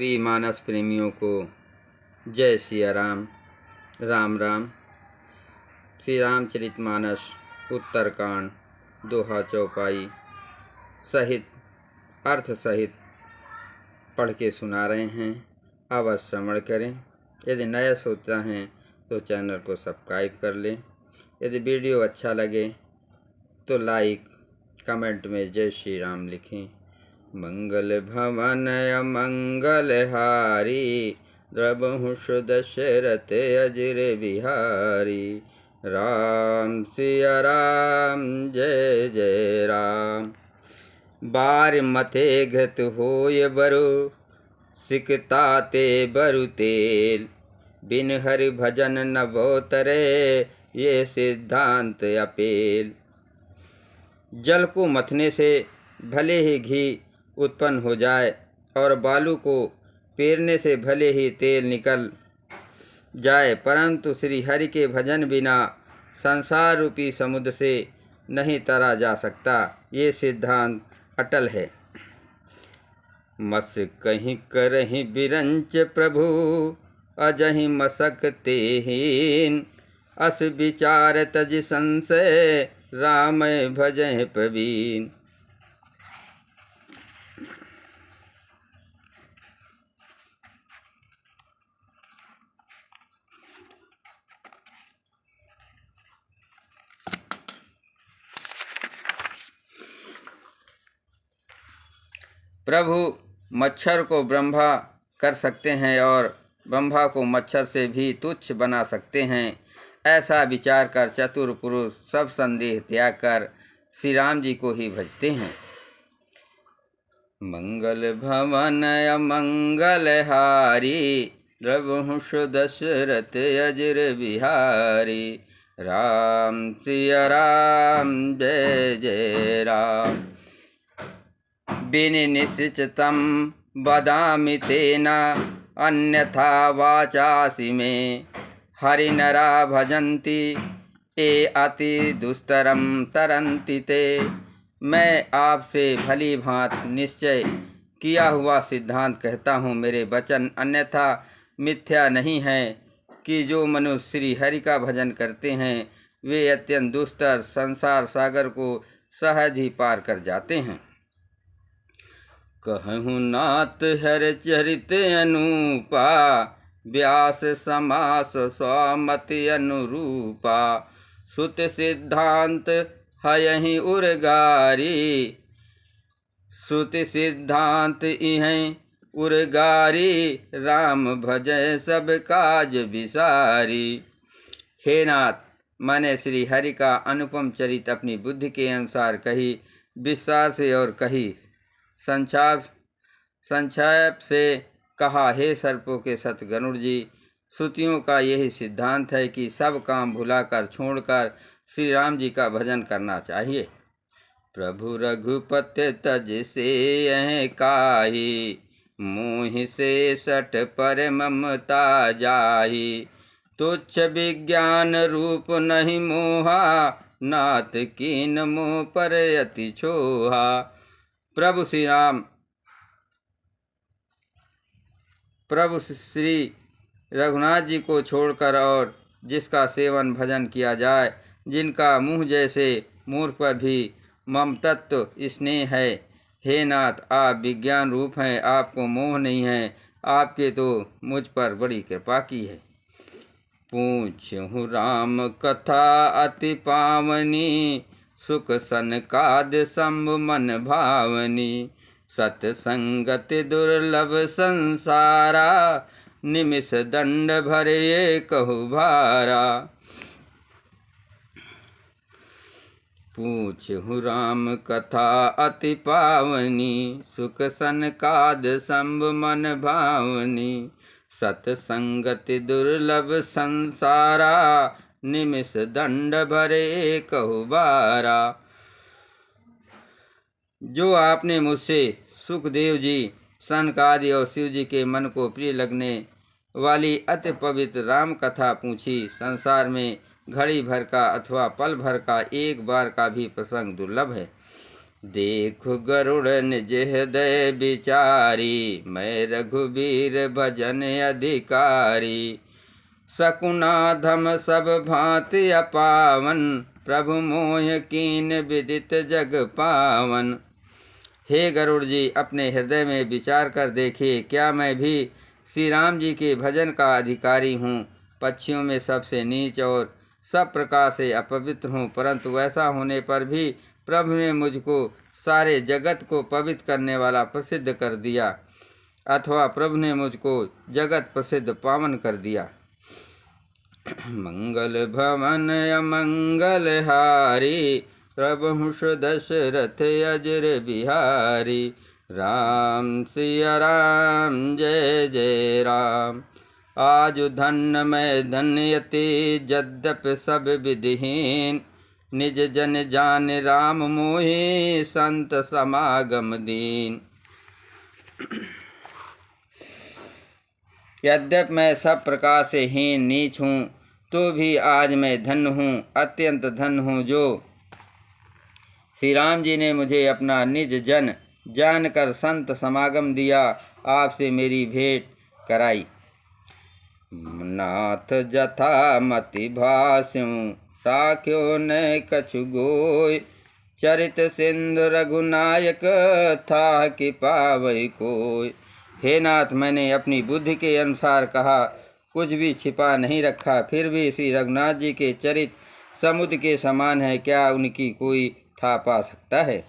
सभी मानस प्रेमियों को जय सिया राम। राम राम। श्री रामचरितमानस उत्तरकांड दोहा चौपाई सहित अर्थ सहित पढ़ के सुना रहे हैं। अवश्य श्रवण करें। यदि नया सोचता हैं तो चैनल को सब्सक्राइब कर लें। यदि वीडियो अच्छा लगे तो लाइक कमेंट में जय श्री राम लिखें। मंगल भवन अमंगल हारी, द्रबहु सुदशरथ अजिर बिहारी। राम सिया राम जय जय राम। बार मथे घृत होय बरु, सिकता ते बरु तेल। बिन हरि भजन न बोतरे, ये सिद्धांत अपेल। जल को मथने से भले ही घी उत्पन्न हो जाए और बालू को पेरने से भले ही तेल निकल जाए, परंतु श्री हरि के भजन बिना संसार रूपी समुद्र से नहीं तरा जा सकता। ये सिद्धांत अटल है। मस कहीं करहीं बिरंच प्रभु, अजहि मसक तेहीन। अस विचार तज संशय, राम भजहि प्रवीण। प्रभु मच्छर को ब्रह्मा कर सकते हैं और ब्रह्मा को मच्छर से भी तुच्छ बना सकते हैं। ऐसा विचार कर चतुर पुरुष सब संदेह त्याग कर श्री राम जी को ही भजते हैं। मंगल भवन अमंगल हारी, द्रबहु सुदशरथ अजिर बिहारी। राम सिया राम जय जय राम। बिन निश्चितं वदामि तेना, अन्यथा वाचासि मे। हरिनरा भजन्ति ये अति दुस्तरम तरन्ति ते। मैं आपसे भली भांत निश्चय किया हुआ सिद्धांत कहता हूँ। मेरे वचन अन्यथा मिथ्या नहीं है कि जो मनुष्य श्री हरि का भजन करते हैं वे अत्यंत दुस्तर संसार सागर को सहज ही पार कर जाते हैं। कहूँ नाथ हर चरित अनुपा, व्यास समास स्वामति अनुरूपा। सुत सिद्धांत हयहि उर्गारी, सुत सिद्धांत इहै उर्गारी। राम भजय सब काज विसारी। हे नाथ, मैंने श्री हरि का अनुपम चरित अपनी बुद्धि के अनुसार कही विस्तार से और कही संक्षेप से कहा। हे सर्पों के सत गरुड़ जी, श्रुतियों का यही सिद्धांत है कि सब काम भुलाकर छोड़कर श्री राम जी का भजन करना चाहिए। प्रभु रघुपति तज से यह काही, मोहि से सठ पर ममता जाही। तुच्छ विज्ञान रूप नहीं मोहा, नाथ कीन मोह पर अति छोहा। प्रभु श्री रघुनाथ जी को छोड़कर और जिसका सेवन भजन किया जाए, जिनका मुँह जैसे मूर्ख पर भी ममतत्व स्नेह है। हे नाथ, आप विज्ञान रूप हैं, आपको मोह नहीं है। आपके तो मुझ पर बड़ी कृपा की है। पूछूँ राम कथा अति पावनी, सुख सनकाद शंभु मन भावनी। सतसंगत दुर्लभ संसारा, निमिष दंड भरे कहु भारा। पूछूँ राम कथा अति पावनी, सुख सनकाद शंभु मन भावनी। सतसंगति दुर्लभ संसारा, निमिष दंड भरे कहु बारा। जो आपने मुझसे सुखदेव जी, सनकादि और शिव जी के मन को प्रिय लगने वाली अति पवित्र राम कथा पूछी, संसार में घड़ी भर का अथवा पल भर का एक बार का भी प्रसंग दुर्लभ है। देखु गरुड़ निज हृदय विचारी, मैं रघुबीर भजन अधिकारी। शकुनाधम सब भांति अपावन, प्रभु मोह कीन विदित जग पावन। हे गरुड़ जी, अपने हृदय में विचार कर देखिए, क्या मैं भी श्री राम जी के भजन का अधिकारी हूँ। पक्षियों में सबसे नीच और सब प्रकार से अपवित्र हूँ, परंतु वैसा होने पर भी प्रभु ने मुझको सारे जगत को पवित्र करने वाला प्रसिद्ध कर दिया, अथवा प्रभु ने मुझको जगत प्रसिद्ध पावन कर दिया। मंगल भवन अमंगल हारी, प्रभु दशरथ अजर बिहारी। राम सिया राम जय जय राम। आज धन्य मैं धन्यति, यद्यप सब विधिहीन। निज जन जान राम मोहि, संत समागम दीन। यद्यप मैं सब प्रकार से हीन नीच हूँ, तो भी आज मैं धन्य हूँ, अत्यंत धन्य हूँ, जो श्री राम जी ने मुझे अपना निज जन जानकर संत समागम दिया, आपसे मेरी भेंट कराई। नाथ जथा मति भास्यूं, राख्यो न कछु गोय। चरित सिंधु रघुनायक, था कि पावै कोय। हे नाथ, मैंने अपनी बुद्धि के अनुसार कहा, कुछ भी छिपा नहीं रखा। फिर भी श्री रघुनाथ जी के चरित समुद्र के समान है, क्या उनकी कोई था पा सकता है।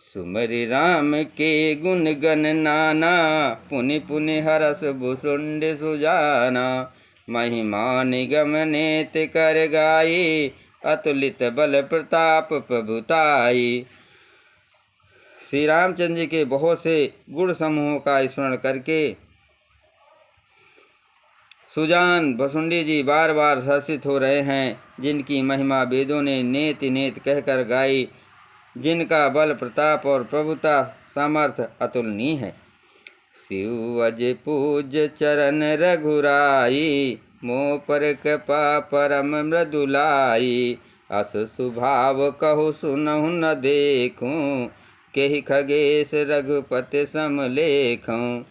सुमरि राम के गुण गण नाना, पुनि पुनि हरस भुसुंड सुजाना। महिमा निगम नेत कर गाई, अतुलित बल प्रताप प्रभुताई। श्री रामचंद्र जी के बहुत से गुण समूहों का स्मरण करके सुजान भसुंडी जी बार बार हर्षित हो रहे हैं, जिनकी महिमा वेदों ने नेत नेत कहकर गाई, जिनका बल प्रताप और प्रभुता सामर्थ्य अतुलनीय है। शिव अज पूज्य चरण रघुराई, मोह पर कृपा परम मृदुलाई। अस सुभाव कहु सुनहु न देखूं, केहि खगेश रघुपति समलेखूं।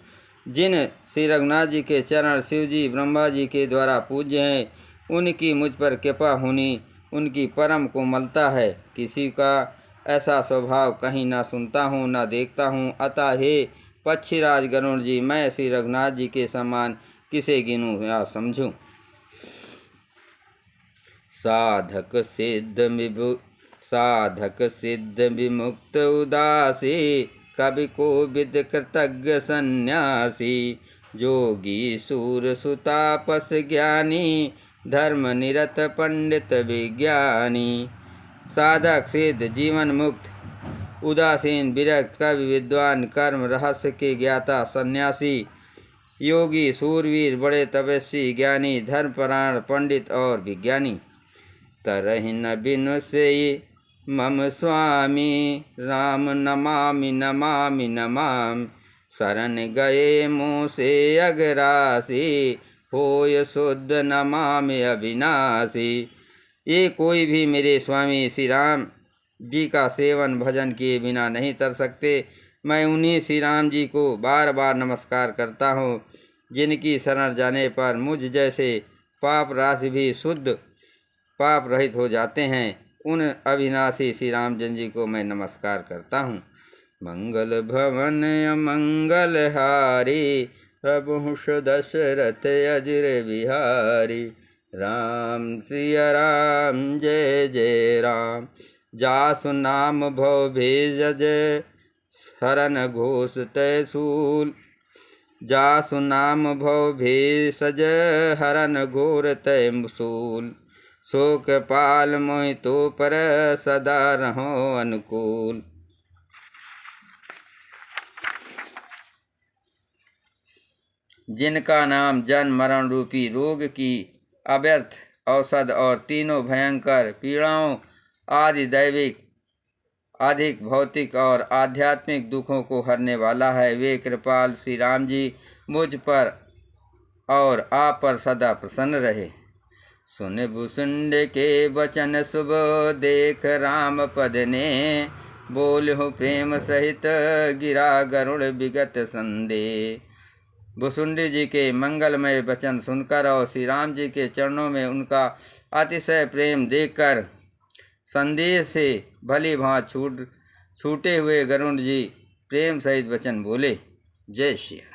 जिन श्री रघुनाथ जी के चरण शिव जी ब्रह्मा जी के द्वारा पूज्य हैं, उनकी मुझ पर कृपा होनी उनकी परम कोमलता है। किसी का ऐसा स्वभाव कहीं ना सुनता हूँ ना देखता हूँ। अतः हे पक्षीराज गरुड़ जी, मैं श्री रघुनाथ जी के समान किसे गिनूँ या समझूँ। साधक सिद्ध विमुक्त उदासी, कवि कोविद कृतज्ञ सन्यासी। जोगी सूर सुतापस ज्ञानी, धर्म निरत पंडित विज्ञानी। साधक सिद्ध जीवन मुक्त उदासीन विरक्त कवि विद्वान कर्म रहस्य के ज्ञाता सन्यासी योगी सूरवीर बड़े तपस्वी ज्ञानी धर्मपरायण पंडित और विज्ञानी। तरहि न बिनु से मम स्वामी, राम नमामि नमामि नमामि। शरण गए मुँह से अगरासी, होय शुद्ध नमामि अविनाशी। ये कोई भी मेरे स्वामी श्री राम जी का सेवन भजन किए बिना नहीं तर सकते। मैं उन्हीं श्री राम जी को बार बार नमस्कार करता हूँ, जिनकी शरण जाने पर मुझ जैसे पाप राशि भी शुद्ध पाप रहित हो जाते हैं। उन अविनाशी श्री रामचंद्र जी को मैं नमस्कार करता हूँ। मंगल भवन अमंगल हारी, प्रभु दशरथ अजर बिहारी। राम सिया राम जय जय राम। जासु नाम भव भेजज, हरन घोष तय शूल। जासु नाम भव भेषज, हरन घोर तय मूल। शोक पाल मोहि तो पर, सदा रहो अनुकूल। जिनका नाम जन्म मरण रूपी रोग की अव्यर्थ औषध और तीनों भयंकर पीड़ाओं आदि दैविक अधिक भौतिक और आध्यात्मिक दुखों को हरने वाला है, वे कृपाल श्री राम जी मुझ पर और आप पर सदा प्रसन्न रहे। सुन भुसुंड के वचन शुभ, देख राम पद ने। बोल्यो प्रेम सहित गिरा गरुड़ विगत संदेह। भुसुंडी जी के मंगलमय वचन सुनकर और श्री राम जी के चरणों में उनका अतिशय प्रेम देखकर संदेह से भली भांति छूटे हुए गरुड़ जी प्रेम सहित वचन बोले। जय श्री राम।